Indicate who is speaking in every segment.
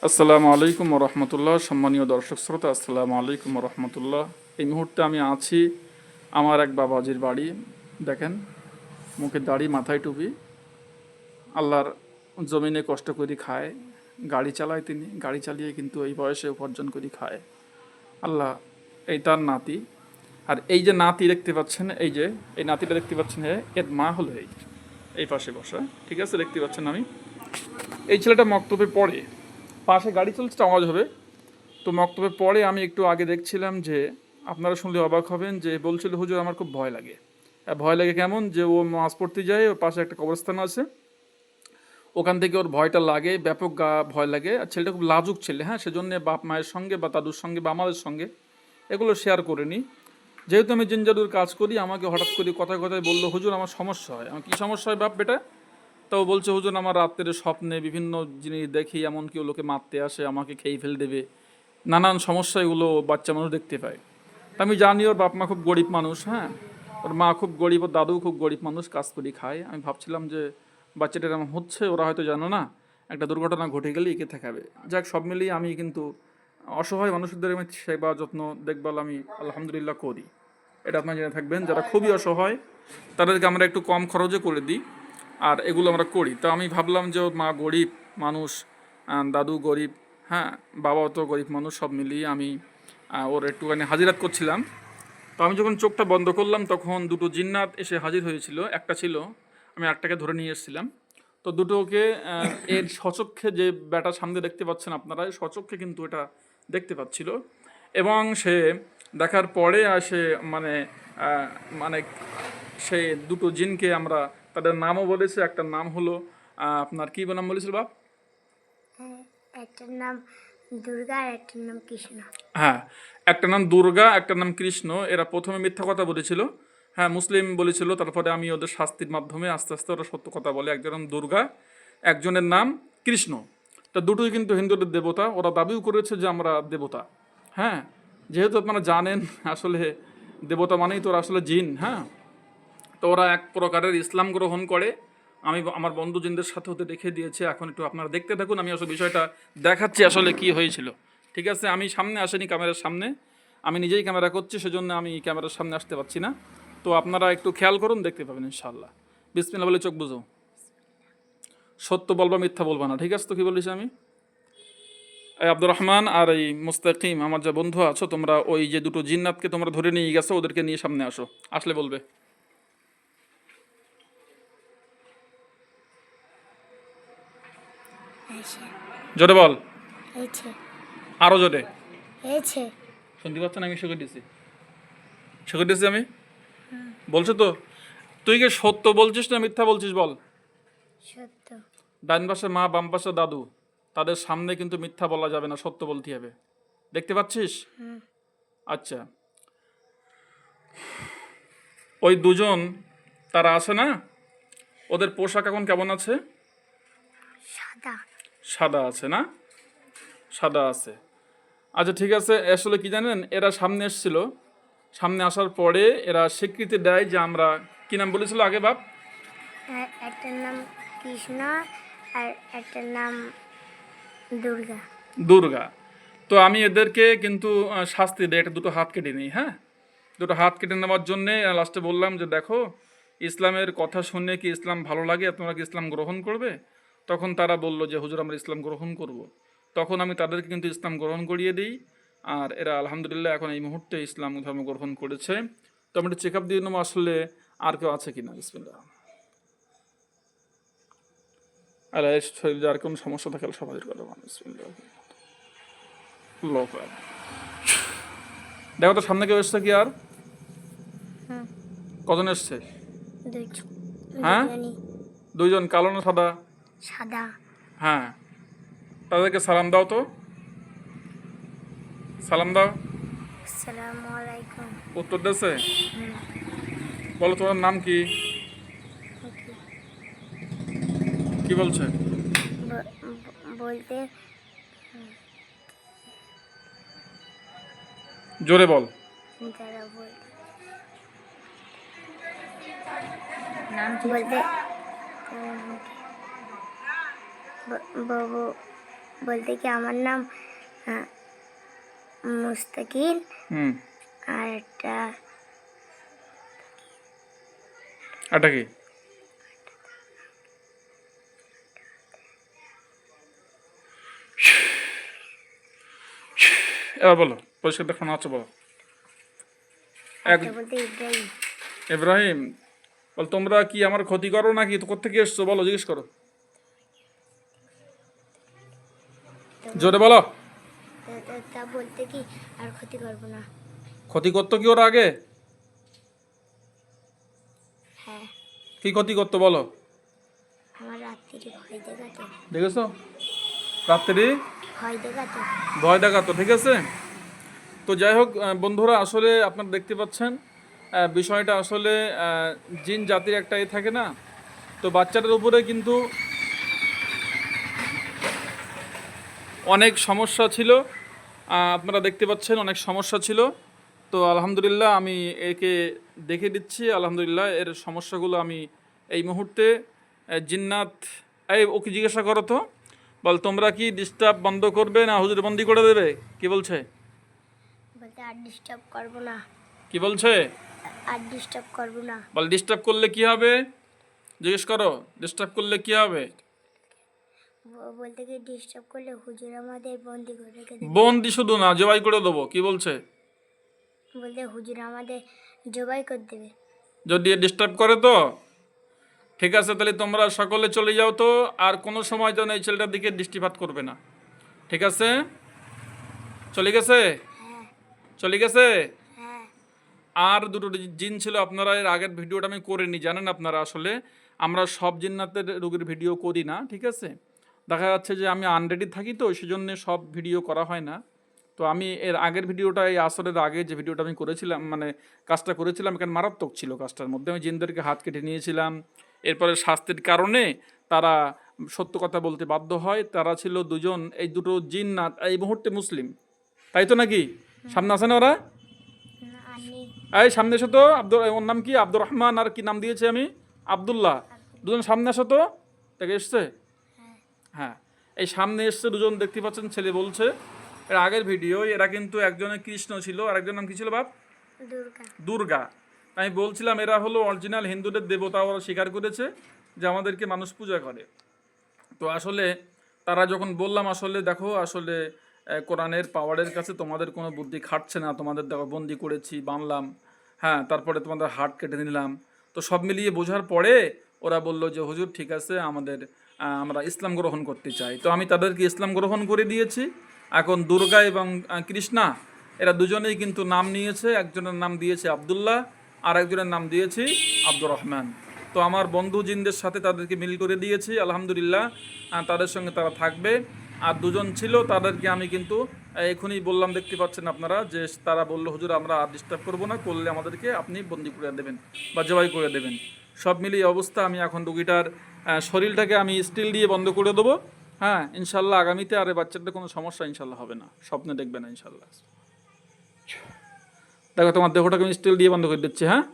Speaker 1: আসসালামু আলাইকুম রহমতুল্লাহ। সম্মানীয় দর্শক শ্রোতা, আসসালামু আলাইকুম রহমতুল্লাহ। এই মুহূর্তে আমি আছি আমার এক বাবাজির বাড়ি। দেখেন, মুখে দাড়ি, মাথায় টুপি, আল্লাহর জমিনে কষ্ট করে খায়, গাড়ি চালায়। তিনি গাড়ি চালিয়ে কিন্তু এই বয়সে উপার্জন করে খায়। আল্লাহ, এই তার নাতি। আর এই যে নাতি দেখতে পাচ্ছেন, এই নাতিটা দেখতে পাচ্ছেন, এর মা হলো এই পাশে বসা। ঠিক আছে, দেখতে পাচ্ছেন। এই ছেলেটা মক্তবে পড়ে, পাশে গাড়ি চলছে, আওয়াজ হবে। তো মক্তবে পরে আমি একটু আগে দেখছিলাম যে, আপনারা শুনলে অবাক হবেন, যে বলছিল, হুজুর আমার খুব ভয় লাগে। ভয় লাগে কেমন? যে ও মাছ পড়তে যায়, ওর পাশে একটা কবরস্থান আছে, ওখান থেকে ওর ভয়টা লাগে, ব্যাপক ভয় লাগে। আর ছেলেটা খুব লাজুক ছেলে, হ্যাঁ, সেজন্য বাপ মায়ের সঙ্গে বা দাদুর সঙ্গে বা আমাদের সঙ্গে এগুলো শেয়ার করিনি। যেহেতু আমি জিন জাদুর কাজ করি, আমাকে হঠাৎ করে কথায় কথায় বললো, হুজুর আমার সমস্যা হয়। আমার কী সমস্যা হয় বাপ বেটা? তাও বলছে, হুজুর আমার রাত্রের স্বপ্নে বিভিন্ন জিনিস দেখি, এমনকি ও লোকে মারতে আসে, আমাকে খেয়ে ফেল দেবে, নানান সমস্যা এগুলো বাচ্চা মানুষ দেখতে পায়। আমি জানি ওর বাপ মা খুব গরিব মানুষ, হ্যাঁ, ওর মা খুব গরিব, ওর দাদু খুব গরিব মানুষ, কাজ করি খায়। আমি ভাবছিলাম যে বাচ্চাটা এরকম হচ্ছে, ওরা হয়তো জানো না, একটা দুর্ঘটনা ঘটে গেলে একে থাকাবে। যাক, সব মিলিয়ে আমি কিন্তু অসহায় মানুষদের আমি সেবা যত্ন দেখভাল আমি আলহামদুলিল্লাহ করি। এটা আপনারা জেনে থাকবেন, যারা খুবই অসহায় তাদেরকে আমরা একটু কম খরচে করে দিই, আর এগুলো আমরা করি। তো আমি ভাবলাম যে ওর মা গরিব মানুষ, দাদু গরিব, হ্যাঁ, বাবাও তো গরিব মানুষ, সব মিলিয়ে আমি ওর একটুখানি হাজিরাত করছিলাম। তো আমি যখন চোখটা বন্ধ করলাম, তখন দুটো জিন্নাত এসে হাজির হয়েছিল। একটা ছিল, আমি একটাকে ধরে নিয়ে এসেছিলাম। তো দুটোকে এর সচক্ষে, যে ব্যাটা সামনে দেখতে পাচ্ছেন আপনারা, সচক্ষে কিন্তু এটা দেখতে পাচ্ছিল। এবং সে দেখার পরে সে মানে মানে সেই দুটো জিনকে আমরা তাদের নামও বলেছে। একটা নাম হলো আপনার কী নাম বলেছিল বাপ?
Speaker 2: একটার নাম দুর্গা আর একটার নাম কৃষ্ণ।
Speaker 1: হ্যাঁ, একটা নাম দুর্গা, একটা নাম কৃষ্ণ। এরা প্রথমে মিথ্যা কথা বলেছিল, হ্যাঁ, মুসলিম বলেছিল। তারপরে আমি ওদের শাস্তির মাধ্যমে আস্তে আস্তে ওরা সত্য কথা বলে। একজনের নাম দুর্গা, একজনের নাম কৃষ্ণ। তা দুটোই কিন্তু হিন্দুদের দেবতা। ওরা দাবিও করেছে যে আমরা দেবতা। হ্যাঁ, যেহেতু আপনারা জানেন, আসলে দেবতা মানেই তো ওরা আসলে জিন। হ্যাঁ, তো ওরা এক প্রকারের ইসলাম গ্রহণ করে। আমি আমার বন্ধু জিনদের সাথে হতে দেখে দিয়েছে। এখন একটু আপনারা দেখতে থাকুন, আমি আসলে বিষয়টা দেখাচ্ছি আসলে কি হয়েছিল। ঠিক আছে, আমি সামনে আসেনি ক্যামেরার সামনে, আমি নিজেই ক্যামেরা করছি, সেজন্য আমি ক্যামেরার সামনে আসতে পারছি না। তো আপনারা একটু খেয়াল করুন, দেখতে পাবেন ইনশাআল্লাহ। বিসমিল্লাহ বলে চোখ বুঝো। সত্য বলবা, মিথ্যা বলবা না, ঠিক আছে? তো কি বলিস আমি, এই আব্দুর রহমান আর এই মুস্তাকিম, আমার যা বন্ধু আছো, তোমরা ওই যে দুটো জিন্নাতকে তোমরা ধরে নিয়ে গেছো, ওদেরকে নিয়ে সামনে আসো। আসলে বলবে। জোরে বল, আরো জোরে। শুনতে পাচ্ছ না? আমি শিখে দিছি, শিখে দিছি আমি। বলছো তো? তুই কি সত্য বলছিস না মিথ্যা বলছিস বল?
Speaker 2: সত্য।
Speaker 1: ডান পাশে মা, বাম পাশে দাদু, তাদের সামনে কিন্তু মিথ্যা বলা যাবে না, সত্য বলতে হবে। দেখতে পাচ্ছিস? আচ্ছা, ওই দুজন তারা আছে না, ওদের পোশাক এখন কেমন আছে?
Speaker 2: সাদা।
Speaker 1: সাদা আছে না? সাদা আছে। আচ্ছা ঠিক আছে, আসলে কি জানেন, এরা সামনে এসেছিল। সামনে আসার পরে এরা স্বীকৃতি দেয় যে আমরা, কি নাম বলেছিল আগে বাপ?
Speaker 2: একটার নাম কৃষ্ণ আর একটার নাম দুর্গা।
Speaker 1: দুর্গা। তো আমি এদেরকে কিন্তু শাস্তি দেয়, এটা দুটো হাত কেটে নিই। হ্যাঁ, দুটো হাত কেটে নেওয়ার জন্যে লাস্টে বললাম যে, দেখো, ইসলামের কথা শুনে কি ইসলাম ভালো লাগে, তোমরা কি ইসলাম গ্রহণ করবে? তখন তারা বলল যে, হুজুর আমরা ইসলাম গ্রহণ করব। তখন আমি তাদেরকে কিন্তু ইসলাম গ্রহণ করিয়ে দিই। আর এরা আলহামদুলিল্লাহ এখন এই মুহূর্তে ইসলাম ধর্ম গ্রহণ করেছে। তো আমি একটু চেক আপ দিয়ে নেবো আসলে আর কেউ আছে কিনা। বিসমিল্লাহ। আর এর শরীরে আর কোনো সমস্যা থাকলে সমাজের কথা বলো। বিসমিল্লাহ। দেখো তো সামনে কেউ এসছে কি আর? কজন এসছে? হ্যাঁ, দুইজন। কালো না সাদা?
Speaker 2: সাদা।
Speaker 1: হ্যাঁ, তাদেরকে সালাম দাও তো, সালাম দাও।
Speaker 2: আসসালামু আলাইকুম।
Speaker 1: উত্তর দিয়েছে? বলো তোমার নাম কি? কি বলছে?
Speaker 2: বলতে
Speaker 1: জোরে বল।
Speaker 2: যারা বলতে বাবু বলতে কি আমার নাম আহ, মুস্তাকিন।
Speaker 1: হুম,
Speaker 2: আর একটা
Speaker 1: এটা কি? এবার বলো, পরিষ্কার দেখো না হচ্ছে বলো।
Speaker 2: একটা বলতে ইব্রাহিম।
Speaker 1: ইব্রাহিম, বল তোমরা কি আমার ক্ষতি করো নাকি? তো কোত্থেকে এসছো বলো, জিজ্ঞেস করো, জোরে বলো।
Speaker 2: তা বলতে কি আর ক্ষতি করবো না।
Speaker 1: ক্ষতি করতো কি ওরা আগে?
Speaker 2: হ্যাঁ,
Speaker 1: কি ক্ষতি করতো বলো?
Speaker 2: আমার রাত্রি ভয় দেখাতো।
Speaker 1: দেখেছো, রাত্রি
Speaker 2: ভয় দেখাতো।
Speaker 1: ভয় দেখাতো, ঠিক আছে। তো যাই হোক বন্ধুরা, আসলে আপনারা দেখতে পাচ্ছেন বিষয়টা আসলে জিন জাতির একটা থাকে না, তো বাচ্চাটার উপরে কিন্তু অনেক সমস্যা ছিল। আপনারা দেখতে পাচ্ছেন অনেক সমস্যা ছিল। তো আলহামদুলিল্লাহ আমি একে দেখে দিচ্ছি, আলহামদুলিল্লাহ এর সমস্যাগুলো আমি এই মুহূর্তে জিন্নাত, এই ওকে জিজ্ঞাসা করো তো, বল তোমরা কি ডিস্টার্ব বন্ধ করবে না হুজুর বন্দি করে দেবে? কি বলছে?
Speaker 2: বলতে আর ডিস্টার্ব করবো না।
Speaker 1: কি বলছে?
Speaker 2: আর ডিস্টার্ব করবো না।
Speaker 1: বল ডিস্টার্ব করলে কি হবে, জিজ্ঞেস করো, ডিস্টার্ব করলে কি হবে?
Speaker 2: বলতে কি ডিস্টার্ব করলে হুজুর আমাদের বন্দি করে রেখে দেবে।
Speaker 1: বন্দি শুধু না, জবাই করে দেবো। কি বলছে?
Speaker 2: বলতে হুজুর আমাদের জবাই করে দেবে।
Speaker 1: যদি ডিস্টার্ব করে তো ঠিক আছে, তাহলে তোমরা সকলে চলে যাও তো, আর কোনো সময় যেন এই ছেলেটার দিকে দৃষ্টিপাত করবে না, ঠিক আছে? চলে গেছে?
Speaker 2: হ্যাঁ,
Speaker 1: চলে গেছে।
Speaker 2: হ্যাঁ।
Speaker 1: আর দুটো জিন ছিল, আপনারা এর আগের ভিডিওটা আমি করিনি, জানেন আপনারা, আসলে আমরা সব জিন্নাতের রোগীর ভিডিও করি না, ঠিক আছে। দেখা যাচ্ছে যে আমি আনরেডি থাকি, তো সেজন্য সব ভিডিও করা হয় না। তো আমি এর আগের ভিডিওটা, এই আসরের আগে যে ভিডিওটা আমি করেছিলাম, মানে কাজটা করেছিলাম, এখানে মারাত্মক ছিল কাজটার মধ্যে। আমি জিনদেরকে হাত কেটে নিয়েছিলাম, এরপরে শাস্তির কারণে তারা সত্য কথা বলতে বাধ্য হয়। তারা ছিল দুজন, এই দুটো জিন্নাত এই মুহূর্তে মুসলিম, তাই তো নাকি? সামনে আছে না ওরা?
Speaker 2: না, আর নেই।
Speaker 1: এই সামনে এসো তো, ওর নাম কি? আব্দুর রহমান, আর কি নাম দিয়েছি আমি? আব্দুল্লাহ। দুজন সামনে আসো তো, দেখে এসছে।
Speaker 2: হ্যাঁ,
Speaker 1: হ্যাঁ, এই সামনে এসছে দুজন, দেখতে পাচ্ছেন, ছেলে বলছে। এর আগের ভিডিও, এরা কিন্তু একজনের কৃষ্ণ ছিল আর একজন নাম কি ছিল বাপ?
Speaker 2: দুর্গা।
Speaker 1: দুর্গা। আমি বলছিলাম এরা হলো অরিজিনাল হিন্দুদের দেবতা, ওরা স্বীকার করেছে যে আমাদেরকে মানুষ পূজা করে। তো আসলে তারা যখন বললাম, আসলে দেখো, আসলে কোরআনের পাওয়ারের কাছে তোমাদের কোনো বুদ্ধি খাটছে না, তোমাদের দেখো বন্দি করেছি, বানলাম, হ্যাঁ, তারপরে তোমাদের হাত কেটে নিলাম। তো সব মিলিয়ে বোঝার পরে ওরা বলল যে হুজুর ঠিক আছে, আমরা ইসলাম গ্রহণ করতে চাই। তো আমি তাদেরকে ইসলাম গ্রহণ করে দিয়েছি। এখন দুর্গা এবং কৃষ্ণা, এরা দুজনেই কিন্তু নাম নিয়েছে, একজনের নাম দিয়েছে আব্দুল্লাহ, আর একজনের নাম দিয়েছি আব্দুর রহমান। তো আমার বন্ধু জিনদের সাথে তাদেরকে মিল করে দিয়েছি, আলহামদুলিল্লাহ তাদের সঙ্গে তারা থাকবে। আর দুজন ছিল, তাদেরকে আমি কিন্তু এখনই বললাম, দেখতে পাচ্ছেন আপনারা, যে তারা বললো হুজুর আমরা আর ডিস্টার্ব করবো না, করলে আমাদেরকে আপনি বন্দি করে দেবেন বা জবাই করে দেবেন। সব মিলিয়ে অবস্থা, আমি এখন রুগীটার শরীরটাকে আমি স্টিল দিয়ে বন্ধ করে দেবো। হ্যাঁ, ইনশাল্লাহ আগামীতে আর এই বাচ্চাদের কোনো সমস্যা ইনশাল্লাহ হবে না, স্বপ্নে দেখবে না ইনশাল্লাহ। দেখো তোমার দেহটাকে আমি স্টিল দিয়ে বন্ধ করে দিচ্ছি। হ্যাঁ,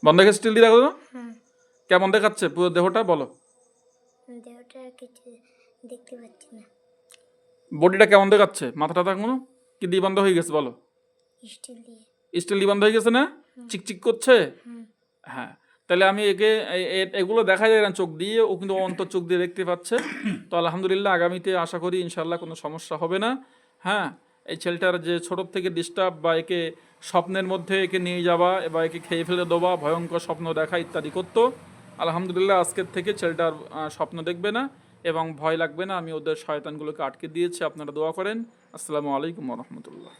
Speaker 1: বন্ধ করে স্টিল দিয়ে দেখো তো
Speaker 2: হুম।
Speaker 1: কেমন দেখাচ্ছে পুরো দেহটা, বলো।
Speaker 2: দেহটা কিছু দেখতে পাচ্ছি না।
Speaker 1: বডিটা কেমন দেখাচ্ছে? মাথাটা কোনো কি দিয়ে বন্ধ হয়ে গেছে বলো?
Speaker 2: স্টিল দিয়ে।
Speaker 1: স্টিল দিয়ে বন্ধ হয়ে গেছে না? চিকচিক করছে।
Speaker 2: হুম।
Speaker 1: হ্যাঁ, তাহলে আমি একে এগুলো দেখা যায় না চোখ দিয়ে, ও কিন্তু অন্তর চোখ দিয়ে দেখতে পাচ্ছে। তো আলহামদুলিল্লাহ আগামীতে আশা করি ইনশাল্লাহ কোনো সমস্যা হবে না। হ্যাঁ, এই ছেলেটার যে ছোট থেকে ডিস্টার্ব বা একে স্বপ্নের মধ্যে একে নিয়ে যাওয়া বা একে খেয়ে ফেলে দেওয়া, ভয়ঙ্কর স্বপ্ন দেখা ইত্যাদি করতো, আলহামদুলিল্লাহ আজকের থেকে ছেলেটার স্বপ্ন দেখবে না এবং ভয় লাগবে না। আমি ওদের শয়তানগুলোকে আটকে দিয়েছি, আপনারা দোয়া করেন। আসসালামু আলাইকুম রহমতুল্লাহ।